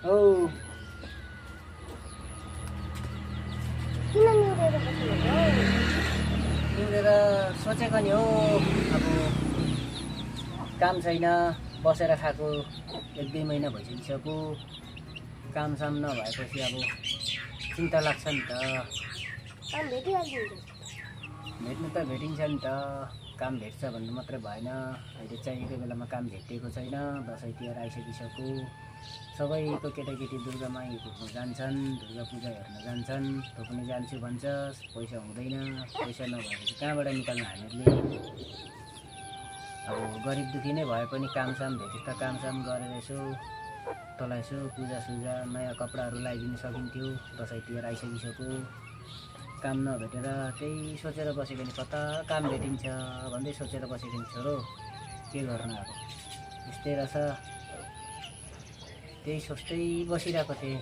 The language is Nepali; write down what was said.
औ किन निहुरेर बस्नुभएको हौ? हिँडेर सोचेको नि हो। अब काम छैन, बसेर खाएको 1-2 महिना भइसकिसक्यो। कामसाम नभएपछि अब चिन्ता लाग्छ नि त। काम भेटिहाल्यो नि। भेट्नु त भेटिन्छ नि त, काम भेट्छ भन्नु मात्रै भएन। अहिले चाहिएको बेलामा काम भेटिएको छैन। दसैँ तिहार आइसकिसक्यो। सबैको केटाकेटी दुर्गा माई घुम्न जान्छन्, दुर्गा पूजा हेर्न जान्छन्। तँ पनि जान्छु भन्छस्, पैसा हुँदैन। पैसा नभएपछि कहाँबाट निकाल्नु हामीहरूले? अब गरिब दुखी नै भए पनि कामसाम भेटेस् त कामसाम गरेर यसो तँलाई यसो पूजासुजा नयाँ कपडाहरू लगाइदिनु सकिन्थ्यो। दसैँ तिहार आइसकिसक्यो। काम नभेटेर त्यही सोचेर बसेको नि, कता काम भेटिन्छ भन्दै सोचेर बसेको नि छोरो। के गर्नु अब, यस्तै रहेछ। त्यही सोच्दै बसिरहेको थिएँ।